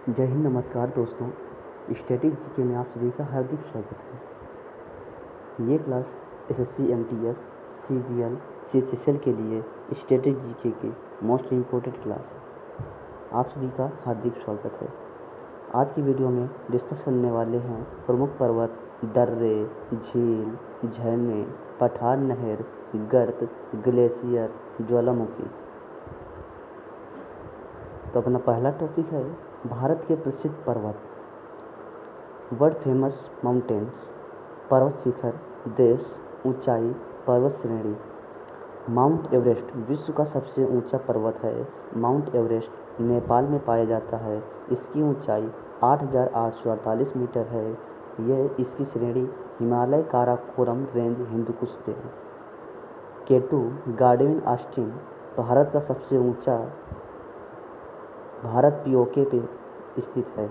जय हिंद, नमस्कार दोस्तों। स्टैटिक जीके में आप सभी का हार्दिक स्वागत है। ये class SSC, MTS, CGL, CHSL के लिए स्टैटिक जीके की मोस्ट इम्पोर्टेंट क्लास है। आप सभी का हार्दिक स्वागत है। आज की वीडियो में डिस्कस करने वाले हैं प्रमुख पर्वत, दर्रे, झील, झरने, पठार नहर, गर्त, ग्लेशियर, ज्वालामुखी। तो अपना पहला टॉपिक है भारत के प्रसिद्ध पर्वत, वर्ल्ड फेमस माउंटेन्स। पर्वत शिखर, देश, ऊंचाई, पर्वत श्रेणी। माउंट एवरेस्ट विश्व का सबसे ऊंचा पर्वत है। माउंट एवरेस्ट नेपाल में पाया जाता है। इसकी ऊंचाई 8,848 मीटर है। यह इसकी श्रेणी हिमालय काराकोरम रेंज हिंदुकुश पे है। केटू गार्डविन ऑस्टिन भारत का सबसे ऊंचा भारत पीओके पे स्थित है।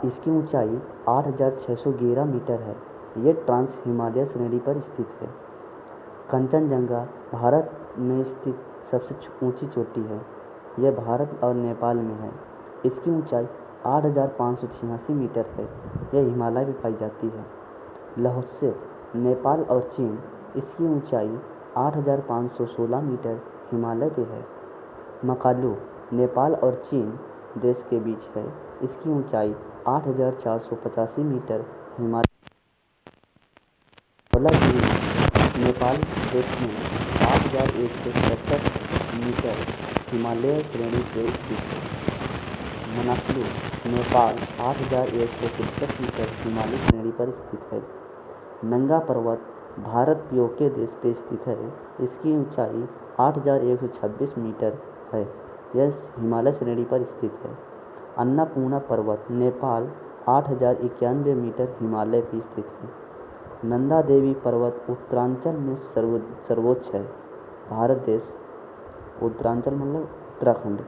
इसकी ऊंचाई 8,611 मीटर है। यह ट्रांस हिमालय श्रेणी पर स्थित है। कंचनजंगा भारत में स्थित सबसे ऊंची चोटी है। यह भारत और नेपाल में है। इसकी ऊंचाई 8,586 मीटर है। यह हिमालय में पाई जाती है। लहोत्से नेपाल और चीन, इसकी ऊंचाई 8,516 मीटर हिमालय पे है। मकालू नेपाल और चीन देश के बीच है। इसकी ऊंचाई 8,485 मीटर हिमालय। धौलागिरी नेपाल देश में 8,177 मीटर हिमालय श्रेणी पे स्थित है। मनासलू नेपाल 8,163 मीटर हिमालय श्रेणी पर स्थित है। नंगा पर्वत भारत पीओके देश पे स्थित है। इसकी ऊंचाई 8,126 मीटर है। यह हिमालय श्रेणी पर स्थित है। अन्नपूर्णा पर्वत नेपाल 8,091 मीटर हिमालय पर स्थित है। नंदा देवी पर्वत उत्तरांचल में सर्वोच्च है। भारत देश, उत्तरांचल मतलब उत्तराखंड।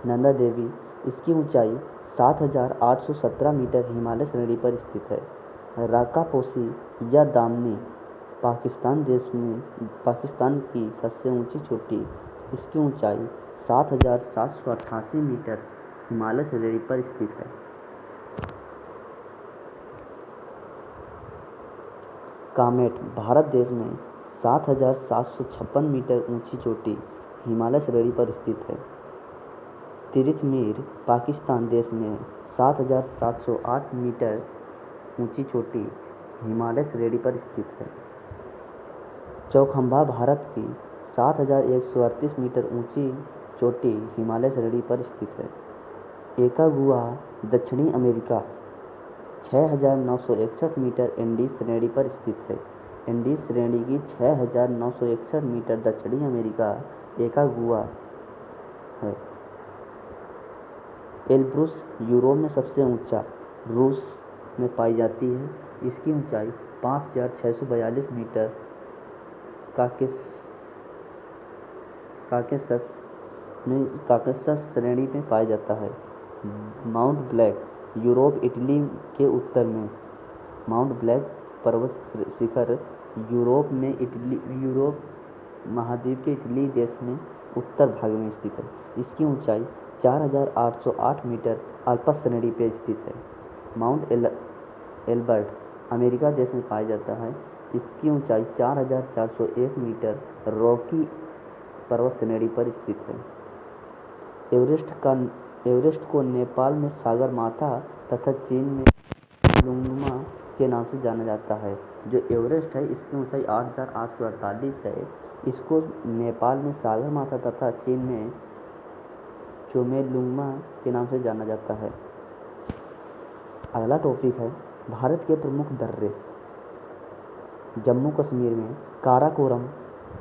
नंदा देवी, इसकी ऊंचाई 7,817 मीटर हिमालय श्रेणी पर स्थित है। राकापोसी या दामनी पाकिस्तान देश में पाकिस्तान की सबसे ऊंची चोटी। इसकी ऊंचाई 7,788 मीटर हिमालय श्रेणी पर स्थित है। कामेट भारत देश में 7,756 मीटर ऊंची चोटी हिमालय श्रेणी पर स्थित है। तिरिचमीर पाकिस्तान देश में 7,708 मीटर ऊंची चोटी हिमालय श्रेणी पर स्थित है। चौखंबा भारत की 7,138 मीटर ऊंची चोटी हिमालय श्रेणी पर स्थित है। एकागुआ दक्षिणी अमेरिका 6,961 मीटर एंडीज श्रेणी पर स्थित है। एंडीज श्रेणी की 6,961 मीटर दक्षिणी अमेरिका एकागुआ है। एल्ब्रुस यूरोप में सबसे ऊंचा रूस में पाई जाती है। इसकी ऊंचाई 5,642 मीटर काकेशस श्रेणी में पाया जाता है। माउंट ब्लैक यूरोप इटली के उत्तर में। माउंट ब्लैक पर्वत शिखर यूरोप महाद्वीप के इटली देश में उत्तर भाग में स्थित है। इसकी ऊंचाई 4,808 मीटर अल्पस श्रेणी पर स्थित है। माउंट एल्बर्ट अमेरिका देश में पाया जाता है। इसकी ऊंचाई 4,401 मीटर रॉकी पर्वत श्रेणी पर स्थित है। एवरेस्ट को नेपाल में सागर माथा तथा चीन में लुंगमा के नाम से जाना जाता है। जो एवरेस्ट है इसकी ऊंचाई 8,848 है। इसको नेपाल में सागर माथा तथा चीन में चोमेलुंगमा के नाम से जाना जाता है। अगला टॉपिक है भारत के प्रमुख दर्रे। जम्मू कश्मीर में काराकोरम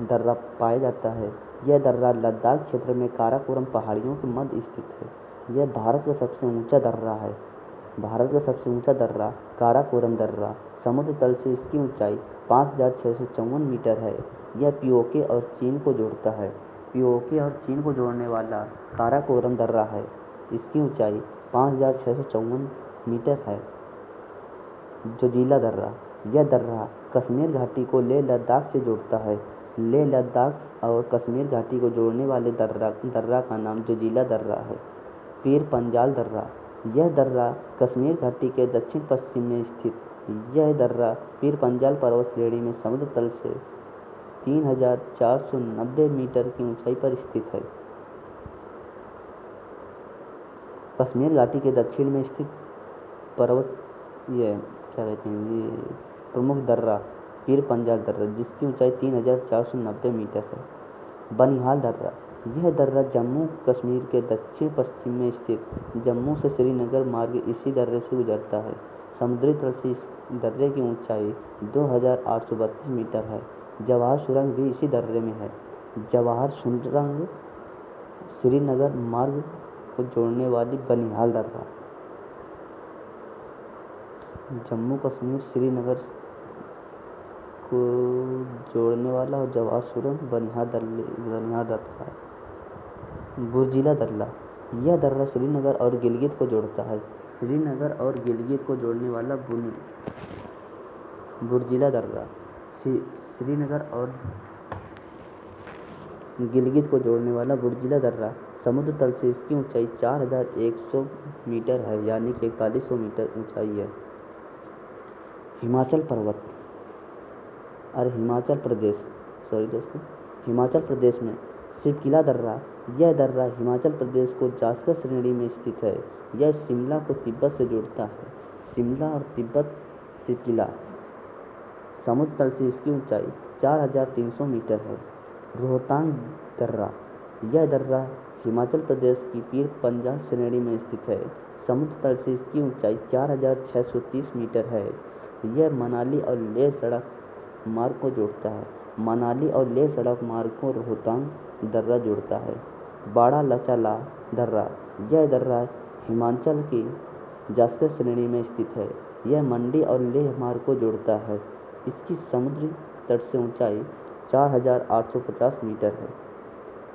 दर्रा पाया जाता है। यह दर्रा लद्दाख क्षेत्र में काराकोरम पहाड़ियों के मध्य स्थित है। यह भारत का सबसे ऊंचा दर्रा है। भारत का सबसे ऊंचा दर्रा काराकोरम दर्रा समुद्र तल से इसकी ऊंचाई 5,654 मीटर है। यह पीओके और चीन को जोड़ता है। पीओके और चीन को जोड़ने वाला काराकोरम दर्रा है। इसकी ऊंचाई 5,654 मीटर है। जोजिला दर्रा, यह दर्रा कश्मीर घाटी को लेह लद्दाख से जोड़ता है। लेह लद्दाख और कश्मीर घाटी को जोड़ने वाले दर्रा का नाम जोजिला दर्रा है। पीर पंजाल दर्रा। यह दर्रा कश्मीर घाटी के दक्षिण पश्चिम में स्थित यह दर्रा पीर पंजाल पर्वत श्रेणी में समुद्र तल से 3490 मीटर की ऊंचाई पर स्थित है। कश्मीर घाटी के दक्षिण में स्थित पर्वत ये प्रमुख दर्रा पीर पंजाल दर्रा, जिसकी ऊंचाई 3490 मीटर है। बनिहाल दर्रा। यह दर्रा जम्मू कश्मीर के दक्षिण पश्चिम में स्थित जम्मू से श्रीनगर मार्ग इसी दर्रे से गुजरता है। समुद्री तल से इस दर्रे की ऊंचाई 2832 मीटर है। जवाहर सुरंग भी इसी दर्रे में है। जवाहर सुरंग श्रीनगर मार्ग को जोड़ने वाली बनिहाल दर्रा। जम्मू कश्मीर श्रीनगर को जोड़ने वाला और जवाहर सुरंग बनिहाल दर्रा है। बुर्जिला दर्रा। यह दर्रा श्रीनगर और गिलगित को जोड़ता है। श्रीनगर और गिलगित को जोड़ने वाला बुर्जिला दर्रा श्रीनगर और गिलगित को जोड़ने वाला बुर्जिला दर्रा समुद्र तल से इसकी ऊंचाई 4100 मीटर है, यानी कि 4100 मीटर ऊंचाई है। हिमाचल पर्वत और हिमाचल प्रदेश में शिवकिला दर्रा। यह दर्रा हिमाचल प्रदेश को जासकर श्रेणी में स्थित है। यह शिमला को तिब्बत से जोड़ता है। शिमला और तिब्बत शिवकिला समुद्र तल से इसकी ऊंचाई 4300 मीटर है। रोहतांग दर्रा। यह दर्रा हिमाचल प्रदेश की पीर पंजाल श्रेणी में स्थित है। समुद्र तल से इसकी ऊंचाई 4630 मीटर है। यह मनाली और लेह सड़क मार्ग को जोड़ता है। मनाली और लेह सड़क मार्ग को रोहतांग दर्रा जोड़ता है। बाड़ा लचाला दर्रा। यह दर्रा हिमाचल की जासकर श्रेणी में स्थित है। यह मंडी और लेह मार्ग को जोड़ता है। इसकी समुद्री तट से ऊंचाई 4850 मीटर है।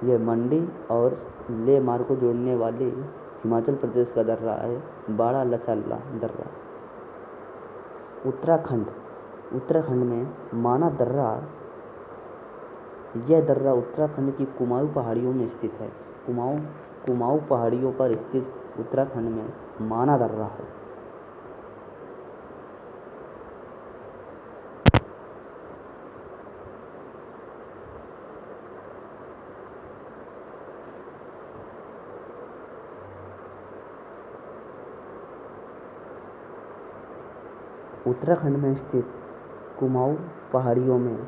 यह मंडी और लेह मार्ग को जोड़ने वाले हिमाचल प्रदेश का दर्रा है बाड़ा लचाला दर्रा। उत्तराखंड में माना दर्रा। यह दर्रा उत्तराखंड की कुमाऊं पहाड़ियों में स्थित है। कुमाऊं पहाड़ियों पर स्थित उत्तराखंड में माना दर्रा है। उत्तराखंड में स्थित कुमाऊं पहाड़ियों में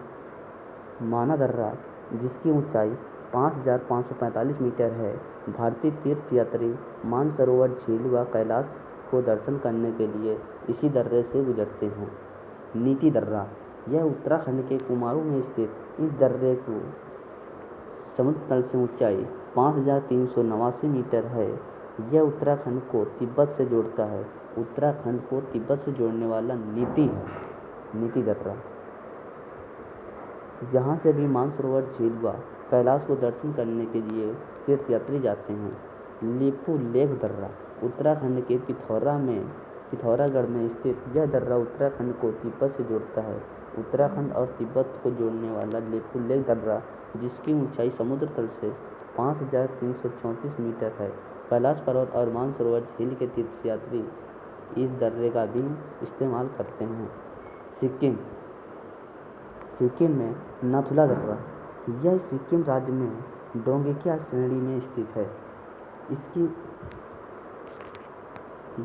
माना दर्रा, जिसकी ऊंचाई 5545 मीटर है, भारतीय तीर्थयात्री मानसरोवर झील व कैलाश को दर्शन करने के लिए इसी दर्रे से गुजरते हैं। नीति दर्रा। यह उत्तराखंड के कुमाऊं में स्थित इस दर्रे को समुद्र तल से ऊंचाई 5389 मीटर है। यह उत्तराखंड को तिब्बत से जोड़ता है। उत्तराखंड को तिब्बत से जोड़ने वाला नीति दर्रा। यहाँ से भी मानसरोवर झील व कैलाश को दर्शन करने के लिए तीर्थयात्री जाते हैं। लिपू लेख दर्रा। उत्तराखंड के पिथौरागढ़ में स्थित यह दर्रा उत्तराखंड को तिब्बत से जोड़ता है। उत्तराखंड और तिब्बत को जोड़ने वाला लिपू लेख दर्रा, जिसकी ऊंचाई समुद्र तल से 5334 मीटर है। कैलाश पर्वत और मानसरोवर झील के तीर्थयात्री इस दर्रे का भी इस्तेमाल करते हैं। सिक्किम में नाथुला दर्रा। यह सिक्किम राज्य में डोंगेकिया श्रेणी में स्थित है।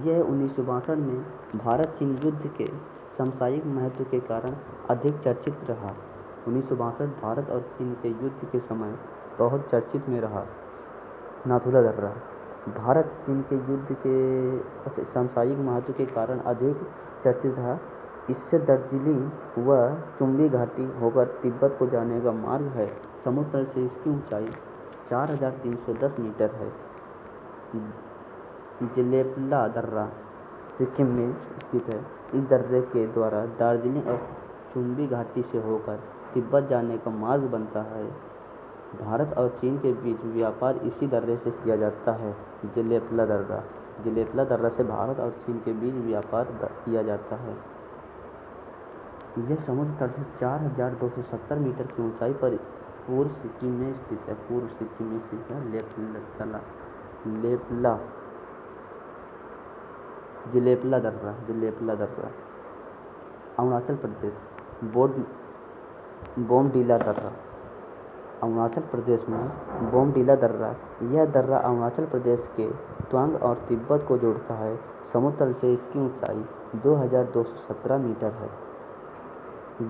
यह 1962 में भारत चीन युद्ध के सामरिक महत्व के कारण अधिक चर्चित रहा। 1962 भारत और चीन के युद्ध के समय बहुत चर्चित में रहा। नाथुला दर्रा भारत चीन के युद्ध के सामरिक महत्व के कारण अधिक चर्चित रहा। इससे दार्जिलिंग व चुम्बी घाटी होकर तिब्बत को जाने का मार्ग है। समुद्र तल से इसकी ऊंचाई 4310 मीटर है। जेलेपला दर्रा सिक्किम में स्थित है। इस दर्रे के द्वारा दार्जिलिंग और चुम्बी घाटी से होकर तिब्बत जाने का मार्ग बनता है। भारत और चीन के बीच व्यापार इसी दर्रे से किया जाता है। जेलेपला दर्रा से भारत और चीन के बीच व्यापार किया जाता है। यह समुद्र तल से 4270 मीटर की ऊंचाई पर पूर्व सिक्किम में स्थित है। लेपला जिलेपला दर्रा, जिलेपला दर्रा। अरुणाचल प्रदेश, बोमडीला दर्रा। अरुणाचल प्रदेश में बोमडीला दर्रा, यह दर्रा अरुणाचल प्रदेश के तवांग और तिब्बत को जोड़ता है। समुद्र तल से इसकी ऊंचाई 2217 मीटर है।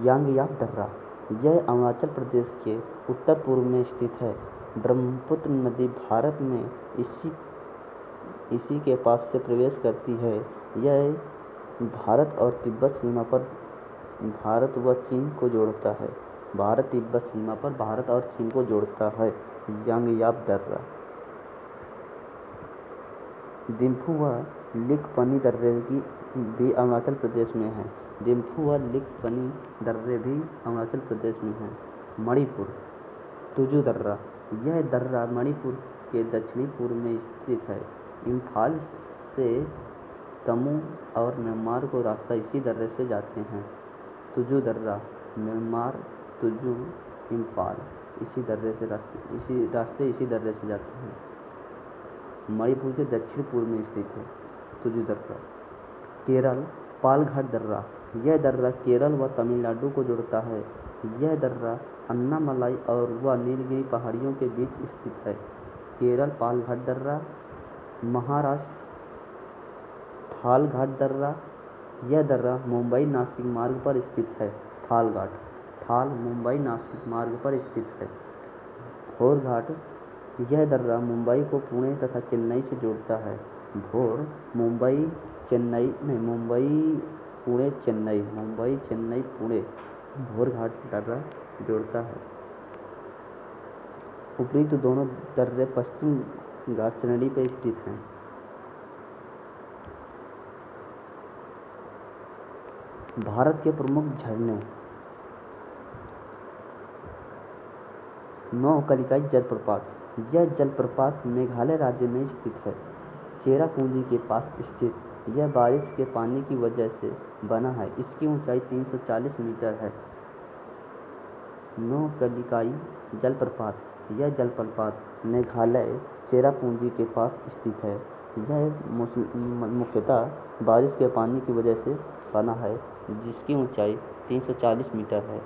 यांगयाप दर्रा, यह अरुणाचल प्रदेश के उत्तर पूर्व में स्थित है। ब्रह्मपुत्र नदी भारत में इसी के पास से प्रवेश करती है। यह भारत और तिब्बत सीमा पर भारत व चीन को जोड़ता है। भारत तिब्बत सीमा पर भारत और चीन को जोड़ता है। यांगयाप दर्रा। दिम्फू व लिकपनी दर्रे भी अरुणाचल प्रदेश में हैं। दिम्फू व लिकपनी दर्रे भी अरुणाचल प्रदेश में हैं। मणिपुर, तुजू दर्रा, यह दर्रा मणिपुर के दक्षिणी पूर्व में स्थित है। इम्फाल से तमू और म्यांमार को रास्ता इसी दर्रे से जाते हैं। तुजू दर्रा, म्यांमार, तुजू, इम्फाल, इसी रास्ते इसी दर्रे से जाते हैं। मणिपुर के दक्षिण पूर्व में स्थित है तुजू दर्रा। केरल, पालघाट दर्रा, यह दर्रा केरल व तमिलनाडु को जोड़ता है। यह दर्रा अन्नामलाई और व नीलगिरी पहाड़ियों के बीच स्थित है। केरल पालघाट दर्रा। महाराष्ट्र, थालघाट दर्रा, यह दर्रा मुंबई नासिक मार्ग पर स्थित है। थाल मुंबई नासिक मार्ग पर स्थित है। भोर घाट, यह दर्रा मुंबई को पुणे तथा चेन्नई से जोड़ता है। भोर मुंबई चेन्नई पुणे भोर घाट दर्रा जोड़ता है। उपरोक्त दोनों दर्रे पश्चिम घाट श्रेणी पर स्थित हैं। भारत के प्रमुख झरने। नौकलिकाई जलप्रपात, यह जलप्रपात मेघालय राज्य में स्थित है। चेरापूंजी के पास स्थित यह बारिश के पानी की वजह से बना है। इसकी ऊंचाई 340 मीटर है। नौकलिकाई जलप्रपात, यह जलप्रपात मेघालय चेरापूंजी के पास स्थित है। यह मुख्यतः बारिश के पानी की वजह से बना है, जिसकी ऊंचाई 340 मीटर है।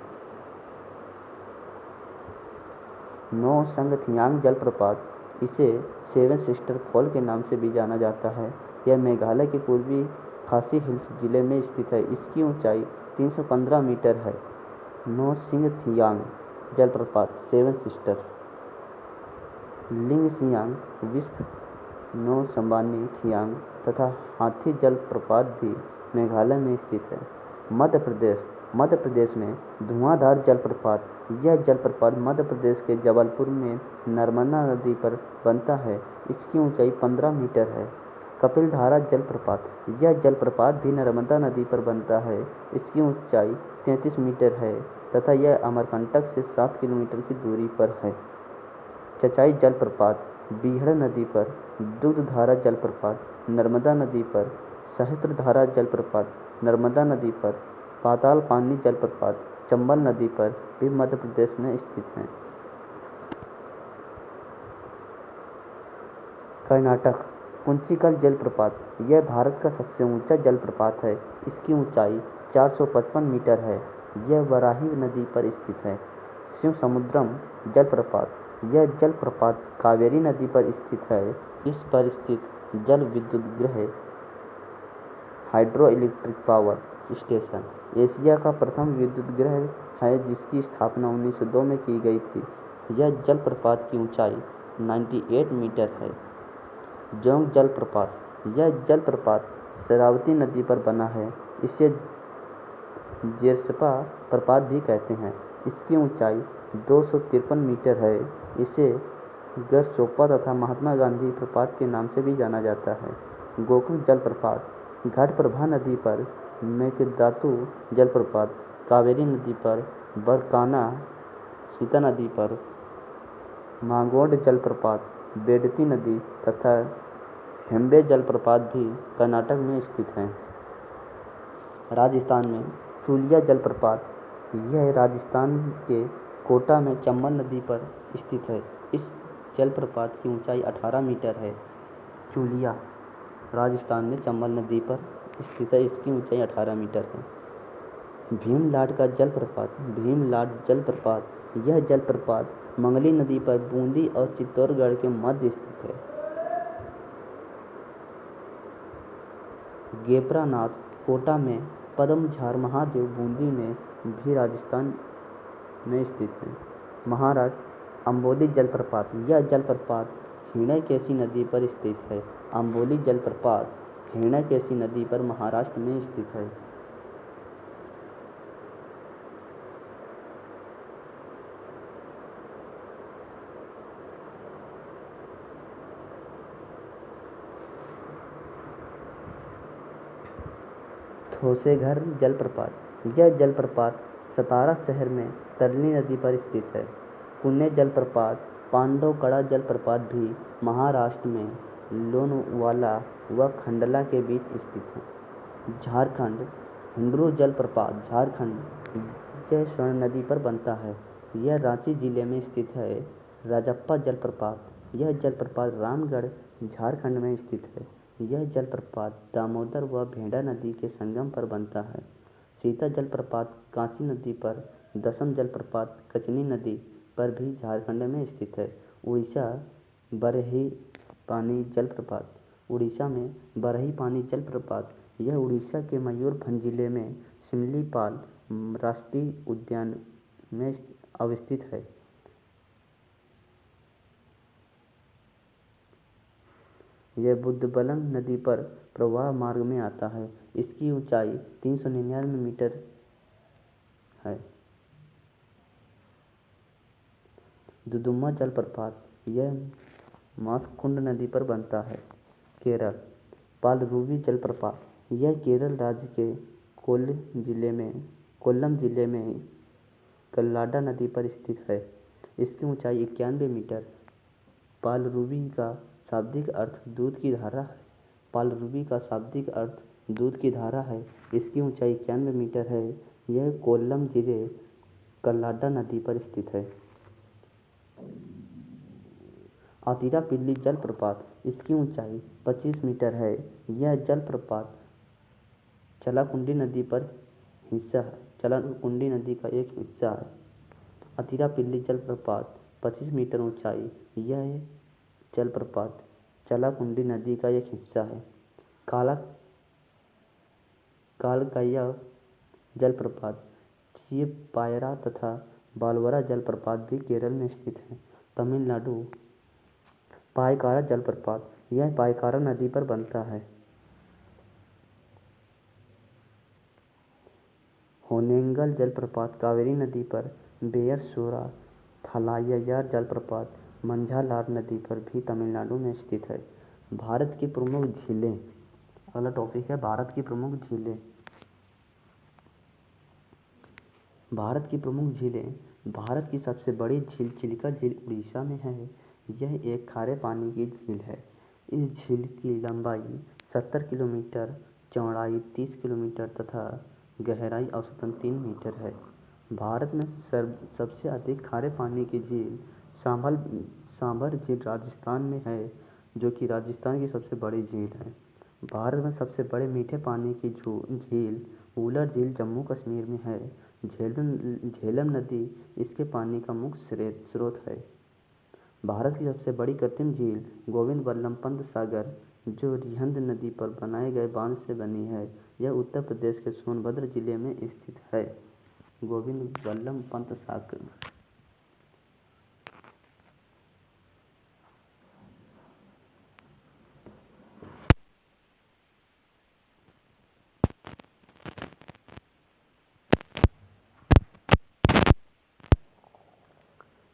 नो संगथियांग जलप्रपात, इसे सेवन सिस्टर फॉल के नाम से भी जाना जाता है। यह मेघालय के पूर्वी खासी हिल्स जिले में स्थित है। इसकी ऊंचाई 315 मीटर है। नो सिंगथियांग जलप्रपात, सेवन सिस्टर। लिंगसियांग, विश्व नो संबानी थियांग तथा हाथी जलप्रपात भी मेघालय में स्थित है। मध्य प्रदेश में धुआंधार जलप्रपात, यह जलप्रपात मध्य प्रदेश के जबलपुर में नर्मदा नदी पर बनता है। इसकी ऊंचाई 15 मीटर है। कपिलधारा जलप्रपात, यह जलप्रपात भी नर्मदा नदी पर बनता है। इसकी ऊंचाई 33 मीटर है तथा यह अमरकंटक से 7 किलोमीटर की दूरी पर है। चचाई जलप्रपात बीहड़ नदी पर। दूधधारा जलप्रपात नर्मदा नदी पर। सहस्त्रधारा जलप्रपात नर्मदा नदी पर। पाताल पानी जलप्रपात चंबल नदी पर भी मध्य प्रदेश में स्थित हैं। कर्नाटक, कुंचिकल जलप्रपात, यह भारत का सबसे ऊंचा जलप्रपात है। इसकी ऊंचाई 455 मीटर है। यह वराही नदी पर स्थित है। शिवसमुद्रम जलप्रपात, यह जलप्रपात कावेरी नदी पर स्थित है। इस पर स्थित जल विद्युत गृह hydro electric power station Asia का प्रथम विद्युत गृह है, जिसकी स्थापना 1902 में की गई थी। यह जलप्रपात की ऊंचाई 98 मीटर है। जोंग जलप्रपात, यह जलप्रपात शरावती नदी पर बना है। इसे जेरसपा प्रपात भी कहते हैं। इसकी ऊंचाई 253 मीटर है। इसे गरसोप्पा तथा महात्मा गांधी प्रपात के नाम से भी जाना जाता है। गोकुल जलप्रपात घटप्रभा नदी पर। मेकेदातु जलप्रपात कावेरी नदी पर। बरकाना सीता नदी पर। मांगोंड जलप्रपात बेडती नदी तथा हेम्बे जलप्रपात भी कर्नाटक में स्थित हैं। राजस्थान में चूलिया जलप्रपात, यह राजस्थान के कोटा में चंबल नदी पर स्थित है। इस जलप्रपात की ऊंचाई 18 मीटर है। चूलिया राजस्थान में चंबल नदी पर स्थित है। इसकी ऊंचाई 18 मीटर है। भीमलाट का जलप्रपात। भीमलाट जलप्रपात। यह जलप्रपात मंगली नदी पर बूंदी और चित्तौड़गढ़ के मध्य स्थित है। गेपरानाथ कोटा में, पद्मझार महादेव बूंदी में भी राजस्थान में स्थित है। महाराष्ट्र अम्बोली जलप्रपात। यह जलप्रपात हिरण्यकेशी नदी पर स्थित है। अम्बोली जलप्रपात हिरण्यकेशी नदी पर महाराष्ट्र में स्थित है। थोसेघर जलप्रपात। यह जलप्रपात सतारा शहर में तरनी नदी पर स्थित है। पुण्य जलप्रपात पांडवकड़ा जलप्रपात भी महाराष्ट्र में लोनावाला व खंडला के बीच स्थित है। झारखंड हुंडरू जलप्रपात। झारखंड जय स्वर्ण नदी पर बनता है। यह रांची जिले में स्थित है। राजप्पा जलप्रपात। यह जलप्रपात रामगढ़ झारखंड में स्थित है। यह जलप्रपात दामोदर व भेड़ा नदी के संगम पर बनता है। सीता जलप्रपात कांची नदी पर। दसम जलप्रपात कचनी नदी पर भी झारखंड में स्थित है। उड़ीसा बरहीपानी जलप्रपात। उड़ीसा में बरहीपानी जलप्रपात यह उड़ीसा के मयूरभंज जिले में सिमलीपाल राष्ट्रीय उद्यान में अवस्थित है। यह बुद्धबलंग नदी पर प्रवाह मार्ग में आता है। इसकी ऊंचाई 399 मीटर है। दुदुम्मा जलप्रपात। यह मास्कुंड नदी पर बनता है। केरल पालरुवी जलप्रपात। यह केरल राज्य के कोल्लम जिले में कल्लाडा नदी पर स्थित है। इसकी ऊंचाई 91 मीटर। पालरुवी का शाब्दिक अर्थ दूध की धारा है। पालरुवी का शाब्दिक अर्थ दूध की धारा है। इसकी ऊंचाई 91 मीटर है। यह कोल्लम जिले कल्लाडा नदी पर स्थित है। आतिरापिल्ली जलप्रपात। इसकी ऊंचाई 25 मीटर है। यह जलप्रपात चलाकुंडी नदी का एक हिस्सा है। आतिरापिल्ली जलप्रपात 25 मीटर ऊंचाई। यह जलप्रपात चलाकुंडी नदी का एक हिस्सा है। कालकैया जलप्रपात चियपायरा तथा बालवरा जलप्रपात भी केरल में स्थित है। तमिलनाडु पायकारा जलप्रपात। यह पायकारा नदी पर बनता है। होनेंगल जलप्रपात कावेरी नदी पर। बेयरसोरा थलाय्यार जलप्रपात मंझालार नदी पर भी तमिलनाडु में स्थित है। भारत की प्रमुख झीलें। अगला टॉपिक है भारत की प्रमुख झीलें। भारत की प्रमुख झीलें। भारत की सबसे बड़ी झील चिल्का झील उड़ीसा में है। यह एक खारे पानी की झील है। इस झील की लंबाई 70 किलोमीटर, चौड़ाई 30 किलोमीटर तथा गहराई औसतन 3 मीटर है। भारत में सबसे अधिक खारे पानी की झील सांभर झील राजस्थान में है, जो कि राजस्थान की सबसे बड़ी झील है। भारत में सबसे बड़े मीठे पानी की झील वुलर झील जम्मू कश्मीर में है। झेलम नदी इसके पानी का मुख्य स्रोत है। भारत की सबसे बड़ी कृत्रिम झील गोविंद वल्लभ पंत सागर, जो रिहंद नदी पर बनाए गए बांध से बनी है। यह उत्तर प्रदेश के सोनभद्र जिले में स्थित है। गोविंद वल्लभ पंत सागर।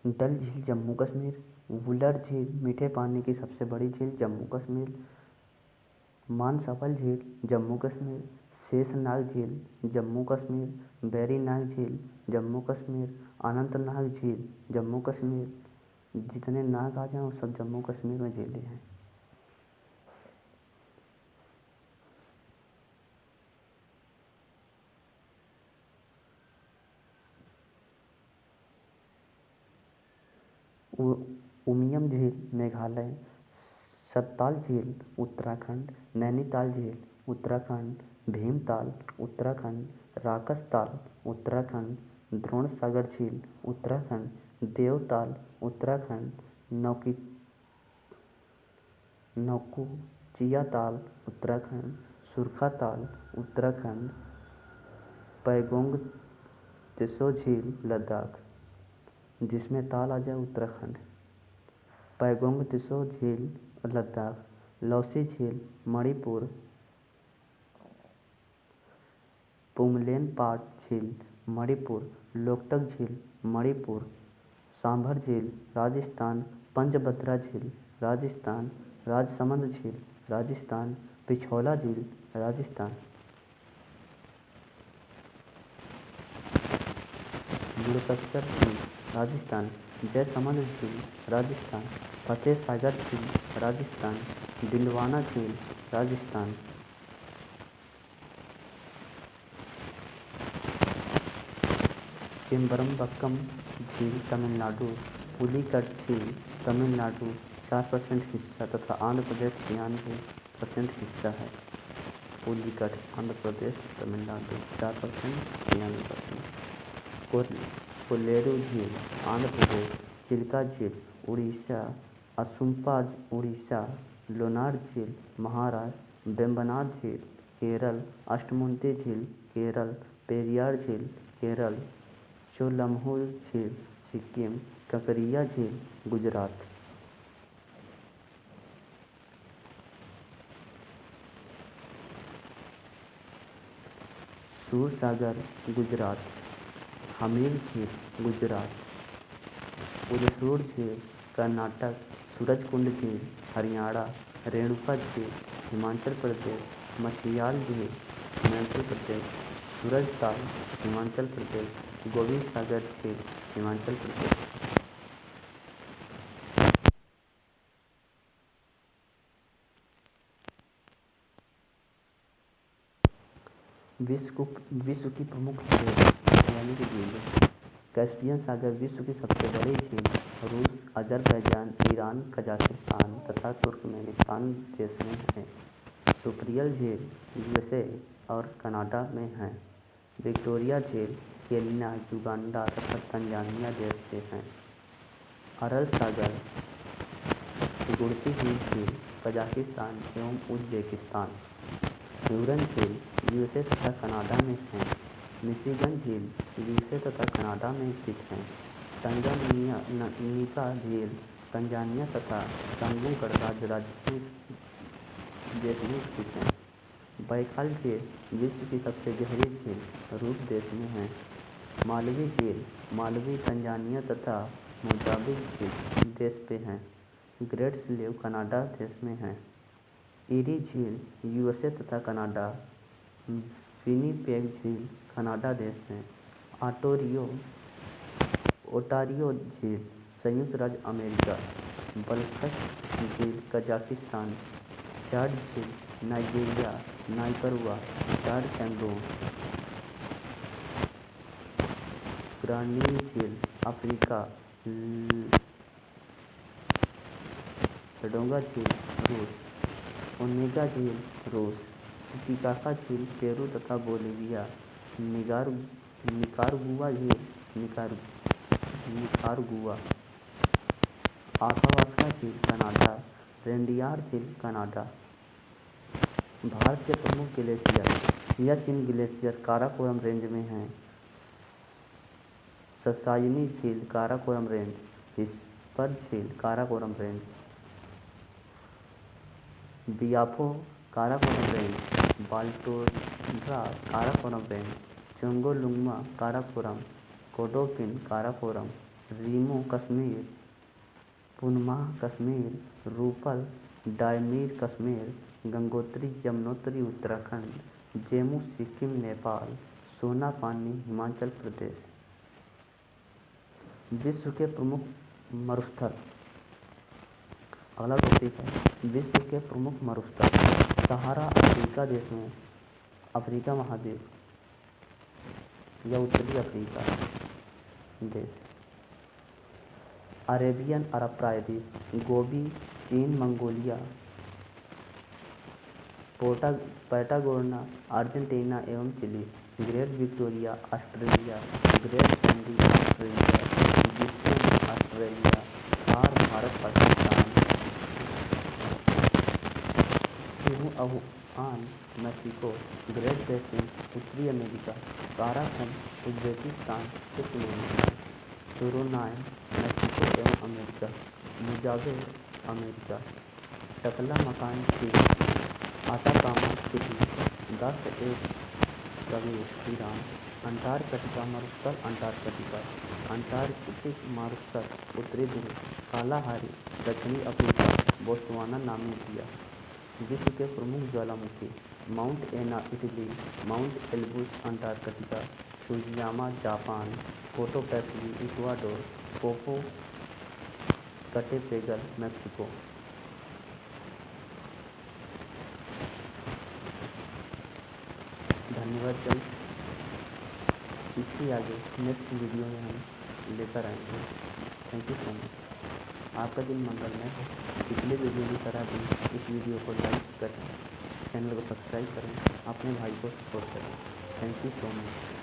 डल झील जम्मू कश्मीर। वुलर झील मीठे पानी की सबसे बड़ी झील जम्मू कश्मीर। मानसफल झील जम्मू कश्मीर। शेषनाग झील जम्मू कश्मीर। वेरीनाग झील जम्मू कश्मीर। अनंतनाग झील जम्मू कश्मीर। जितने नाग आ जाएं वो सब जम्मू कश्मीर में झीलें हैं। उमियम झील मेघालय। सतपाल झील उत्तराखंड, नैनीताल झील उत्तराखंड, भीमताल उत्तराखंड, राकसताल उत्तराखंड, द्रोणसागर झील उत्तराखंड, देवताल उत्तराखंड, नौकुचिया ताल उत्तराखंड, सुरखा ताल उत्तराखंड, पैगोंग त्सो झील लद्दाख, जिसमें ताल आ जाए उत्तराखंड, पैगोंग त्सो झील लद्दाख, लौसी झील मणिपुर, पुंगलेन पाट झील मणिपुर, लोकटक झील मणिपुर, सांभर झील राजस्थान, पंचभद्रा झील राजस्थान, राजसमंद झील राजस्थान, पिछोला झील राजस्थान, बुड़कसर झील राजस्थान, जयसमंद झील राजस्थान, फतेह सागर झील राजस्थान, डिंडवाना झील राजस्थान, चेम्बरमबक्कम झील तमिलनाडु, पुलिकट झील तमिलनाडु 4% हिस्सा तथा आंध्र प्रदेश 96% हिस्सा है। पुलिकट आंध्र प्रदेश तमिलनाडु 4% 96%। कोल्लेरू झील आंध्र प्रदेश, चिल्का झील उड़ीसा, असुम्पा उड़ीसा, लोनार झील महाराष्ट्र, वेम्बनाड झील केरल, अष्टमुंती झील केरल, पेरियार झील केरल, चोलमहु झील सिक्किम, ककरिया झील गुजरात। सूरसागर गुजरात, हमीर झील गुजरात, उदयपुर झील कर्नाटक, सूरजकुंड झील हरियाणा, रेणुका झील हिमाचल प्रदेश, मछियाल झील हिमाचल प्रदेश, सूरजताल हिमाचल प्रदेश, गोविंद सागर झील हिमाचल प्रदेश। विश्व की प्रमुख झीलें कैस्पियन सागर विश्व की सबसे बड़ी झील रूस, अजरबैजान, ईरान, कजाकिस्तान तथा तुर्कमेनिस्तान देश में है। सुप्रियल झील यूएसए और कनाडा में है। विक्टोरिया झील केन्या, युगांडा तथा तंजानिया देश से है। अरल सागर गुड़ती हुई झील कजाकिस्तान एवं उज़्बेकिस्तान। ह्यूरन झील यूएसए तथा कनाडा में है। मिशिगन झील यूएसए तथा कनाडा में स्थित है। टंगानिका झील तंजानिया तथा तंगू गणराज्य देश में स्थित है। बैकाल झील विश्व की सबसे गहरी झील रूस देश में है। मालवी झील मालवी, तंजानिया तथा मोजाम्बिक झील देश पे है। ग्रेट स्लेव कनाडा देश में है। ईरी झील यूएसए तथा कनाडा। विनिपेग झील कनाडा देश में। ओटारियो झील संयुक्त राज्य अमेरिका। बल्खस झील कजाकिस्तान। चाड झील नाइजीरिया, नाइकरुआ, चाड कैमरून। ग्रांडीन झील अफ्रीका। लडोगा झील रूस। ओनेगा झील रूस। टिटिकाका झील पेरू तथा बोलिविया। निकारागुआ झील निकारागुआ। आथाबास्का झील कनाडा। रेनडियार झील कनाडा। भारत के प्रमुख glacier. Siachen glacier Karakoram range में है। ससायनी झील काराकोरम रेंज। हिस्पर झील Karakoram range. Biafo Karakoram range. Baltoro Karakoram range. Chogolungma Karakoram. Khurdopin Karakoram. Rimo Kashmir. Punmah Kashmir. Rupal Diamir Kashmir. Gangotri Yamunotri Uttarakhand. Zemu Sikkim Nepal. Sonapani Himachal Pradesh. विश्व के प्रमुख मरुस्थल। अगला टॉपिक है विश्व के प्रमुख मरुस्थल। सहारा अफ्रीका देश में, अफ्रीका महाद्वीप या उत्तरी अफ्रीका देश। अरेबियन अरब प्रायद्वीप। गोबी चीन, मंगोलिया, पैटागोनिया, अर्जेंटीना एवं Chile. Great Victoria Australia, Great Sandy Australia, Gibson Australia, Thar Bharat Pakistan, Chihuahuan Mexico, Great Basin उत्तरी America, Karakum Uzbekistan Turkmenistan, Sonoran Mexico एवं America, Mojave America, Taklamakan Chile, Atacama Chile, दस एक प्रवेश Iran, Antarctica मरुस्थल Antarctica, Antarctic मरुस्थल उत्तरी ध्रुव, Kalahari दक्षिणी अफ्रीका, बोत्सवाना नामीबिया। विश्व के प्रमुख ज्वालामुखी: mount Etna Italy, mount Elbrus Antarctica, Fujiyama Japan, Cotopaxi Ecuador, Poopó कटेपेगल Mexico. धन्यवाद गाइस। इसके आगे नेक्स्ट वीडियो में हम लेकर आएंगे। Thank you so much. आपका दिन मंगलमय हो। पिछले वीडियो की तरह भी इस वीडियो को लाइक करें, चैनल को सब्सक्राइब करें, अपने भाई को सपोर्ट करें। Thank you so much.